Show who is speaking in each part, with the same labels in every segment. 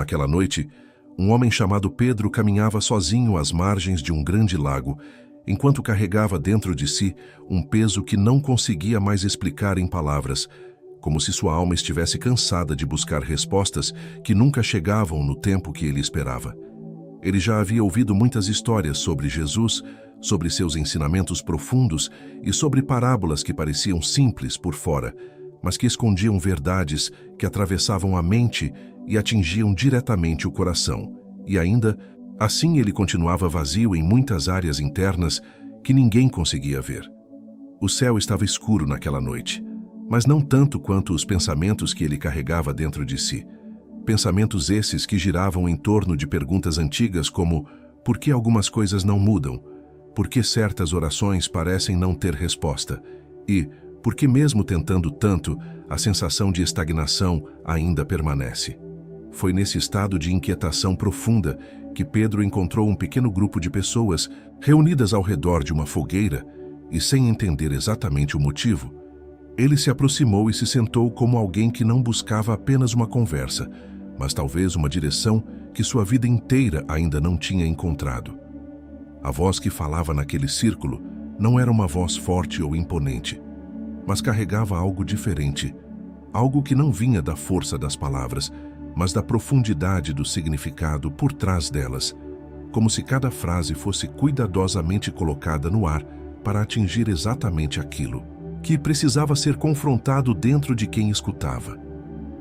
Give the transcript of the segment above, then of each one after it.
Speaker 1: Naquela noite, um homem chamado Pedro caminhava sozinho às margens de um grande lago, enquanto carregava dentro de si um peso que não conseguia mais explicar em palavras, como se sua alma estivesse cansada de buscar respostas que nunca chegavam no tempo que ele esperava. Ele já havia ouvido muitas histórias sobre Jesus, sobre seus ensinamentos profundos e sobre parábolas que pareciam simples por fora, mas que escondiam verdades que atravessavam a mente e atingiam diretamente o coração. E ainda, assim ele continuava vazio em muitas áreas internas que ninguém conseguia ver. O céu estava escuro naquela noite, mas não tanto quanto os pensamentos que ele carregava dentro de si. Pensamentos esses que giravam em torno de perguntas antigas como: por que algumas coisas não mudam? Por que certas orações parecem não ter resposta? E, por que mesmo tentando tanto, a sensação de estagnação ainda permanece? Foi nesse estado de inquietação profunda que Pedro encontrou um pequeno grupo de pessoas reunidas ao redor de uma fogueira e, sem entender exatamente o motivo, ele se aproximou e se sentou como alguém que não buscava apenas uma conversa, mas talvez uma direção que sua vida inteira ainda não tinha encontrado. A voz que falava naquele círculo não era uma voz forte ou imponente, mas carregava algo diferente, algo que não vinha da força das palavras, mas da profundidade do significado por trás delas, como se cada frase fosse cuidadosamente colocada no ar para atingir exatamente aquilo que precisava ser confrontado dentro de quem escutava.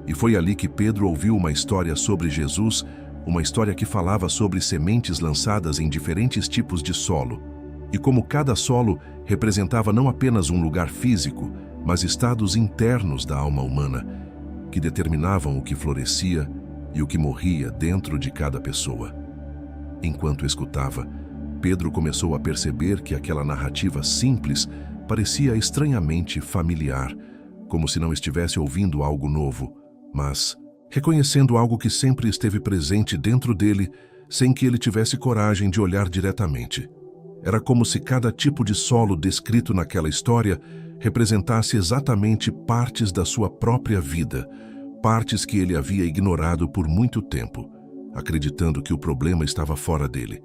Speaker 1: E foi ali que Pedro ouviu uma história sobre Jesus, uma história que falava sobre sementes lançadas em diferentes tipos de solo, e como cada solo representava não apenas um lugar físico, mas estados internos da alma humana, que determinavam o que florescia e o que morria dentro de cada pessoa. Enquanto escutava, Pedro começou a perceber que aquela narrativa simples parecia estranhamente familiar, como se não estivesse ouvindo algo novo, mas reconhecendo algo que sempre esteve presente dentro dele, sem que ele tivesse coragem de olhar diretamente. Era como se cada tipo de solo descrito naquela história representasse exatamente partes da sua própria vida, partes que ele havia ignorado por muito tempo, acreditando que o problema estava fora dele,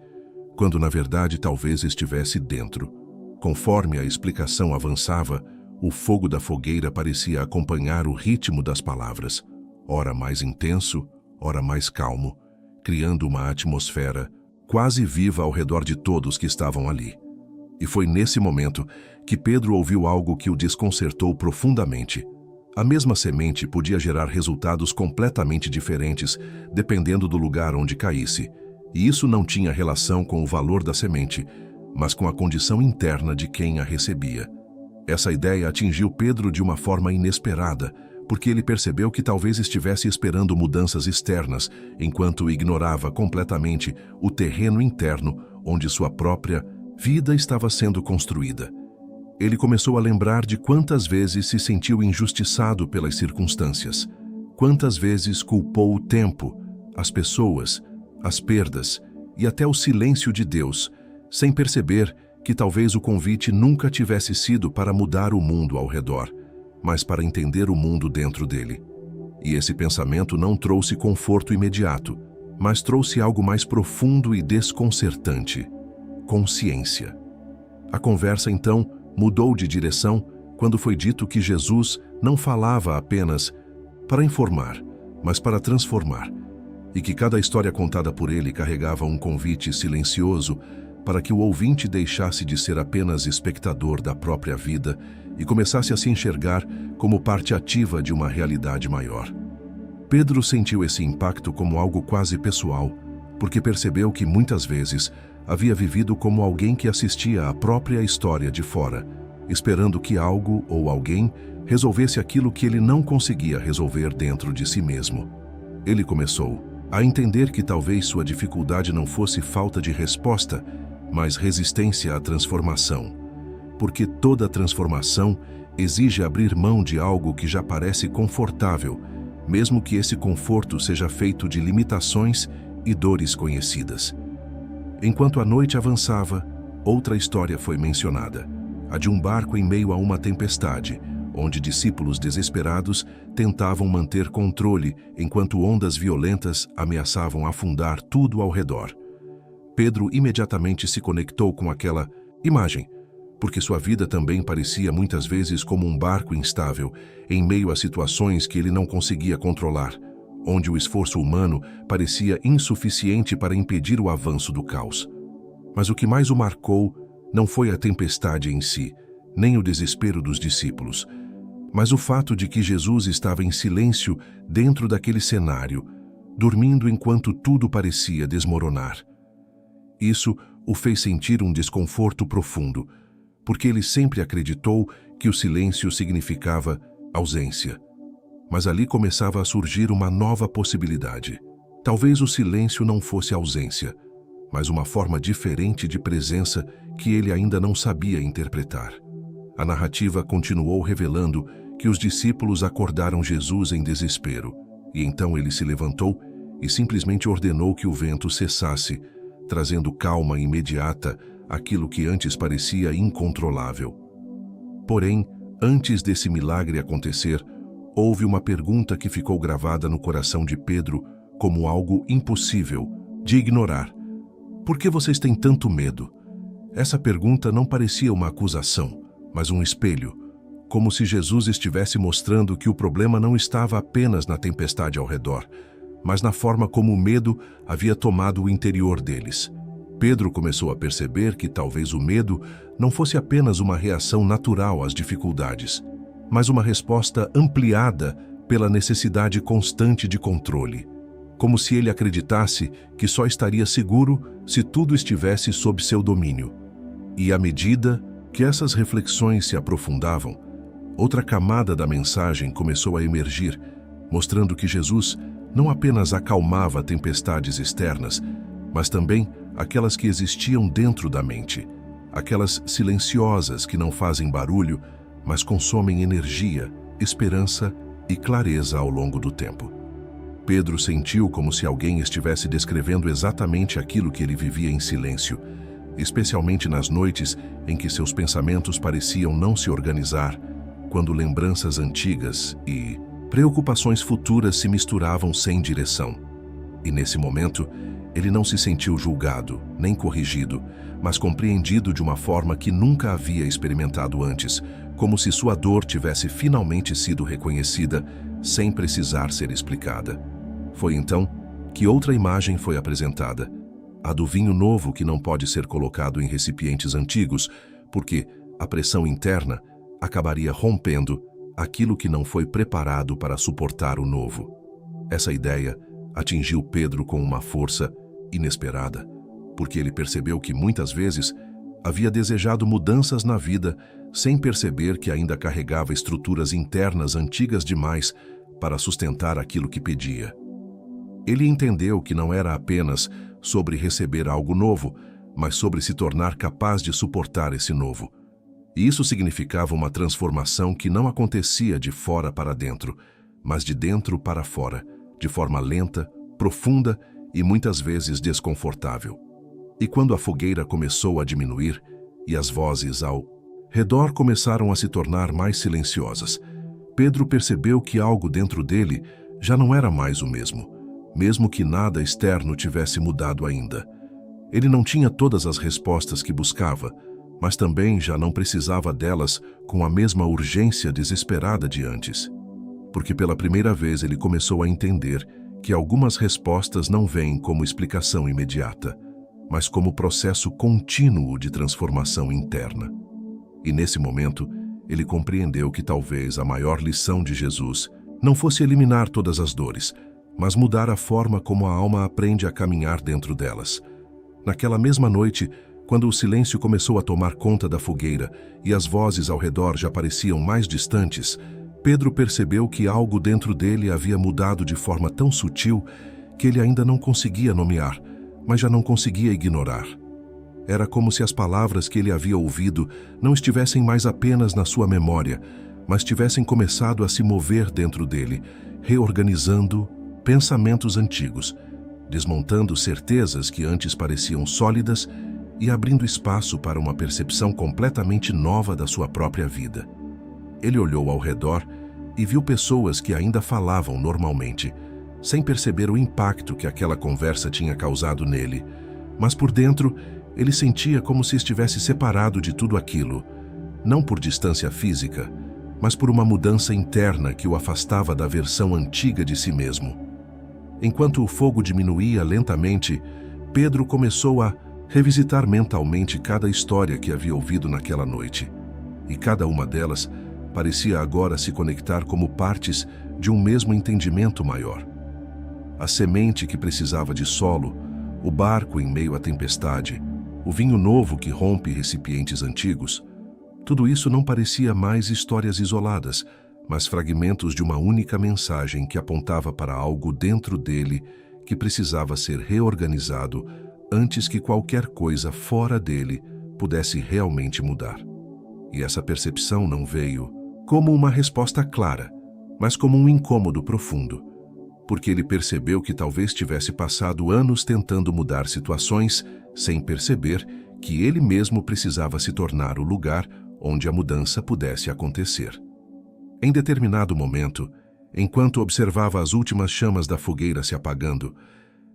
Speaker 1: quando na verdade talvez estivesse dentro. Conforme a explicação avançava, o fogo da fogueira parecia acompanhar o ritmo das palavras, ora mais intenso, ora mais calmo, criando uma atmosfera quase viva ao redor de todos que estavam ali. E foi nesse momento que Pedro ouviu algo que o desconcertou profundamente. A mesma semente podia gerar resultados completamente diferentes, dependendo do lugar onde caísse, e isso não tinha relação com o valor da semente, mas com a condição interna de quem a recebia. Essa ideia atingiu Pedro de uma forma inesperada, porque ele percebeu que talvez estivesse esperando mudanças externas, enquanto ignorava completamente o terreno interno onde sua própria vida estava sendo construída. Ele começou a lembrar de quantas vezes se sentiu injustiçado pelas circunstâncias, quantas vezes culpou o tempo, as pessoas, as perdas e até o silêncio de Deus, sem perceber que talvez o convite nunca tivesse sido para mudar o mundo ao redor, mas para entender o mundo dentro dele. E esse pensamento não trouxe conforto imediato, mas trouxe algo mais profundo e desconcertante: consciência. A conversa, então, mudou de direção quando foi dito que Jesus não falava apenas para informar, mas para transformar, e que cada história contada por ele carregava um convite silencioso para que o ouvinte deixasse de ser apenas espectador da própria vida e começasse a se enxergar como parte ativa de uma realidade maior. Pedro sentiu esse impacto como algo quase pessoal, porque percebeu que muitas vezes havia vivido como alguém que assistia à própria história de fora, esperando que algo ou alguém resolvesse aquilo que ele não conseguia resolver dentro de si mesmo. Ele começou a entender que talvez sua dificuldade não fosse falta de resposta, mas resistência à transformação, porque toda transformação exige abrir mão de algo que já parece confortável, mesmo que esse conforto seja feito de limitações e dores conhecidas. Enquanto a noite avançava, outra história foi mencionada, a de um barco em meio a uma tempestade, onde discípulos desesperados tentavam manter controle enquanto ondas violentas ameaçavam afundar tudo ao redor. Pedro imediatamente se conectou com aquela imagem, porque sua vida também parecia muitas vezes como um barco instável, em meio a situações que ele não conseguia controlar, onde o esforço humano parecia insuficiente para impedir o avanço do caos. Mas o que mais o marcou não foi a tempestade em si, nem o desespero dos discípulos, mas o fato de que Jesus estava em silêncio dentro daquele cenário, dormindo enquanto tudo parecia desmoronar. Isso o fez sentir um desconforto profundo, porque ele sempre acreditou que o silêncio significava ausência. Mas ali começava a surgir uma nova possibilidade. Talvez o silêncio não fosse ausência, mas uma forma diferente de presença que ele ainda não sabia interpretar. A narrativa continuou revelando que os discípulos acordaram Jesus em desespero, e então ele se levantou e simplesmente ordenou que o vento cessasse, trazendo calma imediata àquilo que antes parecia incontrolável. Porém, antes desse milagre acontecer, houve uma pergunta que ficou gravada no coração de Pedro como algo impossível de ignorar. Por que vocês têm tanto medo? Essa pergunta não parecia uma acusação, mas um espelho, como se Jesus estivesse mostrando que o problema não estava apenas na tempestade ao redor, mas na forma como o medo havia tomado o interior deles. Pedro começou a perceber que talvez o medo não fosse apenas uma reação natural às dificuldades, mas uma resposta ampliada pela necessidade constante de controle, como se ele acreditasse que só estaria seguro se tudo estivesse sob seu domínio. E à medida que essas reflexões se aprofundavam, outra camada da mensagem começou a emergir, mostrando que Jesus não apenas acalmava tempestades externas, mas também aquelas que existiam dentro da mente, aquelas silenciosas que não fazem barulho, mas consomem energia, esperança e clareza ao longo do tempo. Pedro sentiu como se alguém estivesse descrevendo exatamente aquilo que ele vivia em silêncio, especialmente nas noites em que seus pensamentos pareciam não se organizar, quando lembranças antigas e preocupações futuras se misturavam sem direção. E nesse momento, ele não se sentiu julgado, nem corrigido, mas compreendido de uma forma que nunca havia experimentado antes, como se sua dor tivesse finalmente sido reconhecida, sem precisar ser explicada. Foi então que outra imagem foi apresentada, a do vinho novo que não pode ser colocado em recipientes antigos, porque a pressão interna acabaria rompendo aquilo que não foi preparado para suportar o novo. Essa ideia atingiu Pedro com uma força inesperada, porque ele percebeu que muitas vezes havia desejado mudanças na vida sem perceber que ainda carregava estruturas internas antigas demais para sustentar aquilo que pedia. Ele entendeu que não era apenas sobre receber algo novo, mas sobre se tornar capaz de suportar esse novo. E isso significava uma transformação que não acontecia de fora para dentro, mas de dentro para fora, de forma lenta, profunda e muitas vezes desconfortável. E quando a fogueira começou a diminuir e as vozes ao redor começaram a se tornar mais silenciosas, Pedro percebeu que algo dentro dele já não era mais o mesmo que nada externo tivesse mudado ainda. Ele não tinha todas as respostas que buscava, mas também já não precisava delas com a mesma urgência desesperada de antes. Porque pela primeira vez ele começou a entender que algumas respostas não vêm como explicação imediata, mas como processo contínuo de transformação interna. E nesse momento, ele compreendeu que talvez a maior lição de Jesus não fosse eliminar todas as dores, mas mudar a forma como a alma aprende a caminhar dentro delas. Naquela mesma noite, quando o silêncio começou a tomar conta da fogueira e as vozes ao redor já pareciam mais distantes, Pedro percebeu que algo dentro dele havia mudado de forma tão sutil que ele ainda não conseguia nomear, mas já não conseguia ignorar. Era como se as palavras que ele havia ouvido não estivessem mais apenas na sua memória, mas tivessem começado a se mover dentro dele, reorganizando pensamentos antigos, desmontando certezas que antes pareciam sólidas e abrindo espaço para uma percepção completamente nova da sua própria vida. Ele olhou ao redor e viu pessoas que ainda falavam normalmente, sem perceber o impacto que aquela conversa tinha causado nele. Mas por dentro, ele sentia como se estivesse separado de tudo aquilo, não por distância física, mas por uma mudança interna que o afastava da versão antiga de si mesmo. Enquanto o fogo diminuía lentamente, Pedro começou a revisitar mentalmente cada história que havia ouvido naquela noite, e cada uma delas parecia agora se conectar como partes de um mesmo entendimento maior. A semente que precisava de solo, o barco em meio à tempestade, o vinho novo que rompe recipientes antigos, tudo isso não parecia mais histórias isoladas, mas fragmentos de uma única mensagem que apontava para algo dentro dele que precisava ser reorganizado antes que qualquer coisa fora dele pudesse realmente mudar. E essa percepção não veio como uma resposta clara, mas como um incômodo profundo, porque ele percebeu que talvez tivesse passado anos tentando mudar situações sem perceber que ele mesmo precisava se tornar o lugar onde a mudança pudesse acontecer. Em determinado momento, enquanto observava as últimas chamas da fogueira se apagando,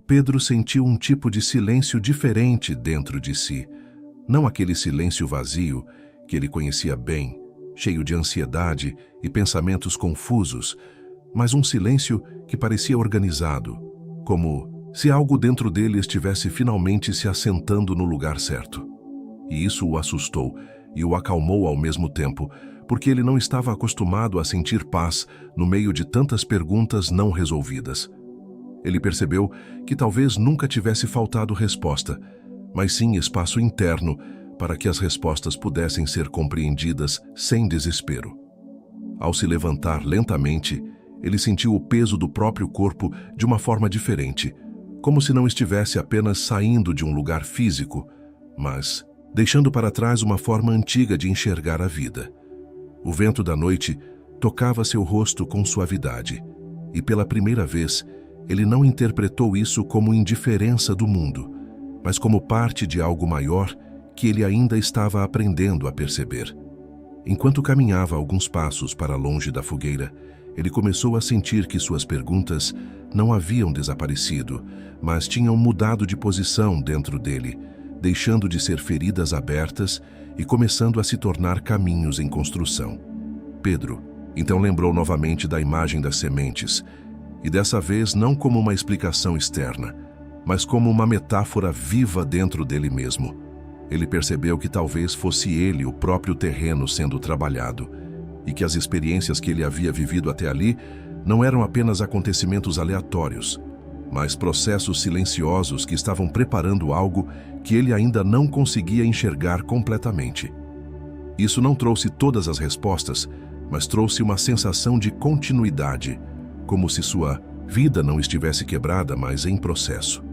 Speaker 1: Pedro sentiu um tipo de silêncio diferente dentro de si, não aquele silêncio vazio que ele conhecia bem, cheio de ansiedade e pensamentos confusos, mas um silêncio que parecia organizado, como se algo dentro dele estivesse finalmente se assentando no lugar certo. E isso o assustou e o acalmou ao mesmo tempo, porque ele não estava acostumado a sentir paz no meio de tantas perguntas não resolvidas. Ele percebeu que talvez nunca tivesse faltado resposta, mas sim espaço interno para que as respostas pudessem ser compreendidas sem desespero. Ao se levantar lentamente, ele sentiu o peso do próprio corpo de uma forma diferente, como se não estivesse apenas saindo de um lugar físico, mas deixando para trás uma forma antiga de enxergar a vida. O vento da noite tocava seu rosto com suavidade, e pela primeira vez, ele não interpretou isso como indiferença do mundo, mas como parte de algo maior que ele ainda estava aprendendo a perceber. Enquanto caminhava alguns passos para longe da fogueira, ele começou a sentir que suas perguntas não haviam desaparecido, mas tinham mudado de posição dentro dele, deixando de ser feridas abertas e começando a se tornar caminhos em construção. Pedro então lembrou novamente da imagem das sementes, e dessa vez não como uma explicação externa, mas como uma metáfora viva dentro dele mesmo. Ele percebeu que talvez fosse ele o próprio terreno sendo trabalhado, e que as experiências que ele havia vivido até ali não eram apenas acontecimentos aleatórios, mas processos silenciosos que estavam preparando algo que ele ainda não conseguia enxergar completamente. Isso não trouxe todas as respostas, mas trouxe uma sensação de continuidade, como se sua vida não estivesse quebrada, mas em processo.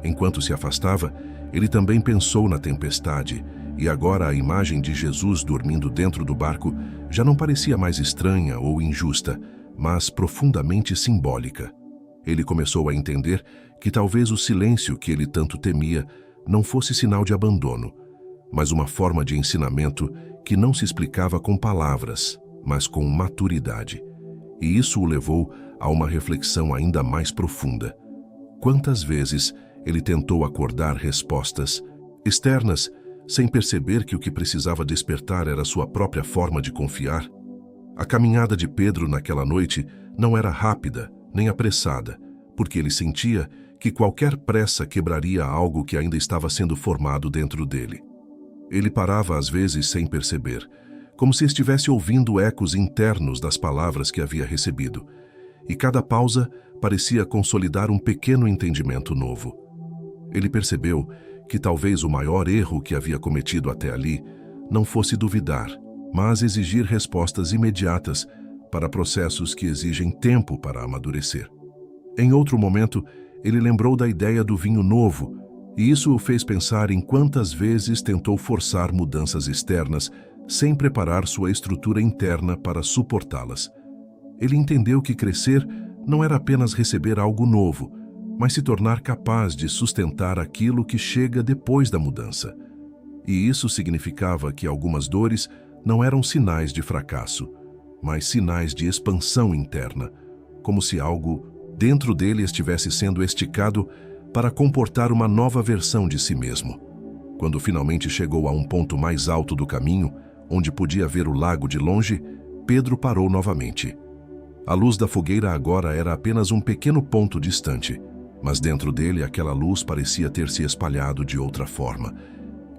Speaker 1: Enquanto se afastava, ele também pensou na tempestade, e agora a imagem de Jesus dormindo dentro do barco já não parecia mais estranha ou injusta, mas profundamente simbólica. Ele começou a entender que talvez o silêncio que ele tanto temia não fosse sinal de abandono, mas uma forma de ensinamento que não se explicava com palavras, mas com maturidade. E isso o levou a uma reflexão ainda mais profunda. Quantas vezes ele tentou acordar respostas externas sem perceber que o que precisava despertar era sua própria forma de confiar? A caminhada de Pedro naquela noite não era rápida nem apressada, porque ele sentia que qualquer pressa quebraria algo que ainda estava sendo formado dentro dele. Ele parava às vezes sem perceber, como se estivesse ouvindo ecos internos das palavras que havia recebido, e cada pausa parecia consolidar um pequeno entendimento novo. Ele percebeu que talvez o maior erro que havia cometido até ali não fosse duvidar, mas exigir respostas imediatas para processos que exigem tempo para amadurecer. Em outro momento, ele lembrou da ideia do vinho novo, e isso o fez pensar em quantas vezes tentou forçar mudanças externas sem preparar sua estrutura interna para suportá-las. Ele entendeu que crescer não era apenas receber algo novo, mas se tornar capaz de sustentar aquilo que chega depois da mudança. E isso significava que algumas dores não eram sinais de fracasso, mas sinais de expansão interna, como se algo dentro dele estivesse sendo esticado para comportar uma nova versão de si mesmo. Quando finalmente chegou a um ponto mais alto do caminho, onde podia ver o lago de longe, Pedro parou novamente. A luz da fogueira agora era apenas um pequeno ponto distante, mas dentro dele aquela luz parecia ter se espalhado de outra forma.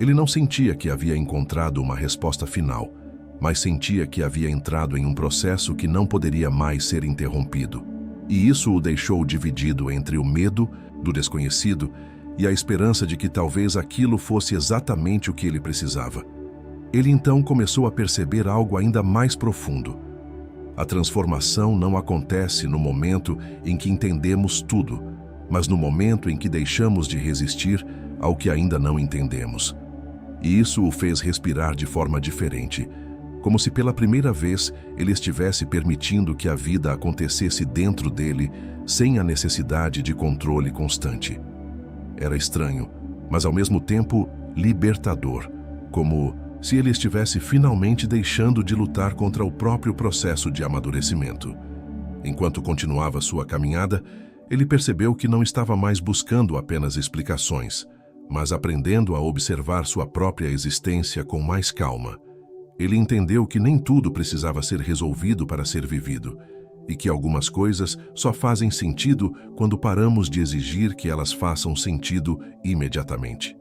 Speaker 1: Ele não sentia que havia encontrado uma resposta final, mas sentia que havia entrado em um processo que não poderia mais ser interrompido. E isso o deixou dividido entre o medo do desconhecido e a esperança de que talvez aquilo fosse exatamente o que ele precisava. Ele então começou a perceber algo ainda mais profundo. A transformação não acontece no momento em que entendemos tudo, mas no momento em que deixamos de resistir ao que ainda não entendemos. E isso o fez respirar de forma diferente, como se pela primeira vez ele estivesse permitindo que a vida acontecesse dentro dele, sem a necessidade de controle constante. Era estranho, mas ao mesmo tempo libertador, como se ele estivesse finalmente deixando de lutar contra o próprio processo de amadurecimento. Enquanto continuava sua caminhada, ele percebeu que não estava mais buscando apenas explicações, mas aprendendo a observar sua própria existência com mais calma. Ele entendeu que nem tudo precisava ser resolvido para ser vivido, e que algumas coisas só fazem sentido quando paramos de exigir que elas façam sentido imediatamente.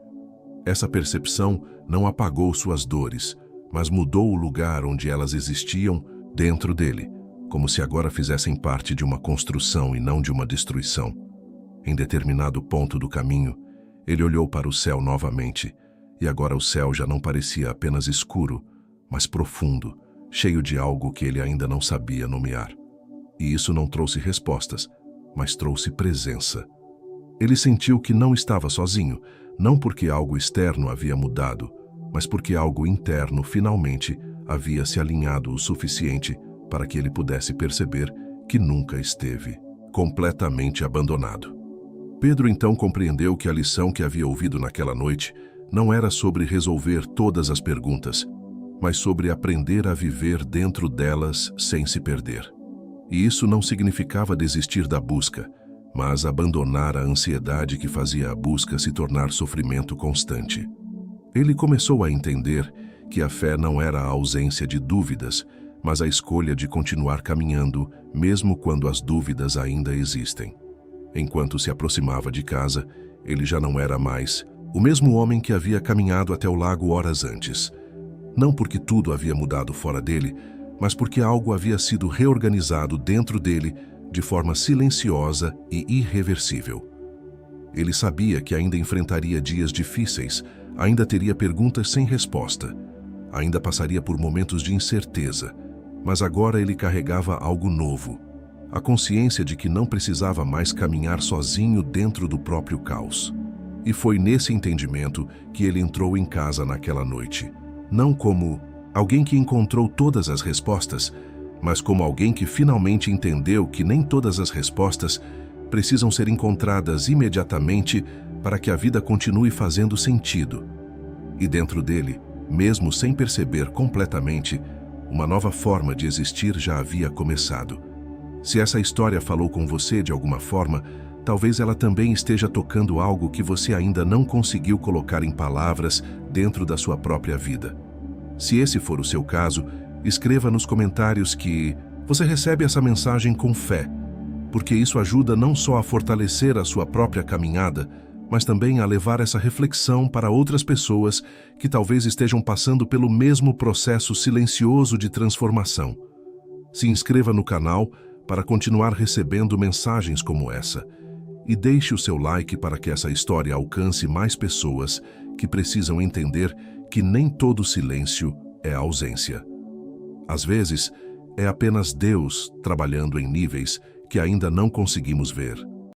Speaker 1: Essa percepção não apagou suas dores, mas mudou o lugar onde elas existiam dentro dele, como se agora fizessem parte de uma construção e não de uma destruição. Em determinado ponto do caminho, ele olhou para o céu novamente, e agora o céu já não parecia apenas escuro, mas profundo, cheio de algo que ele ainda não sabia nomear. E isso não trouxe respostas, mas trouxe presença. Ele sentiu que não estava sozinho, não porque algo externo havia mudado, mas porque algo interno finalmente havia se alinhado o suficiente para que ele pudesse perceber que nunca esteve completamente abandonado. Pedro então compreendeu que a lição que havia ouvido naquela noite não era sobre resolver todas as perguntas, mas sobre aprender a viver dentro delas sem se perder. E isso não significava desistir da busca, mas abandonar a ansiedade que fazia a busca se tornar sofrimento constante. Ele começou a entender que a fé não era a ausência de dúvidas, mas a escolha de continuar caminhando, mesmo quando as dúvidas ainda existem. Enquanto se aproximava de casa, ele já não era mais o mesmo homem que havia caminhado até o lago horas antes. Não porque tudo havia mudado fora dele, mas porque algo havia sido reorganizado dentro dele de forma silenciosa e irreversível. Ele sabia que ainda enfrentaria dias difíceis, ainda teria perguntas sem resposta, ainda passaria por momentos de incerteza, mas agora ele carregava algo novo, a consciência de que não precisava mais caminhar sozinho dentro do próprio caos. E foi nesse entendimento que ele entrou em casa naquela noite, não como alguém que encontrou todas as respostas, mas como alguém que finalmente entendeu que nem todas as respostas precisam ser encontradas imediatamente para que a vida continue fazendo sentido. E dentro dele, mesmo sem perceber completamente, uma nova forma de existir já havia começado. Se essa história falou com você de alguma forma, talvez ela também esteja tocando algo que você ainda não conseguiu colocar em palavras dentro da sua própria vida. Se esse for o seu caso, escreva nos comentários que você recebe essa mensagem com fé, porque isso ajuda não só a fortalecer a sua própria caminhada, mas também a levar essa reflexão para outras pessoas que talvez estejam passando pelo mesmo processo silencioso de transformação. Se inscreva no canal para continuar recebendo mensagens como essa e deixe o seu like para que essa história alcance mais pessoas que precisam entender que nem todo silêncio é ausência. Às vezes, é apenas Deus trabalhando em níveis que ainda não conseguimos ver.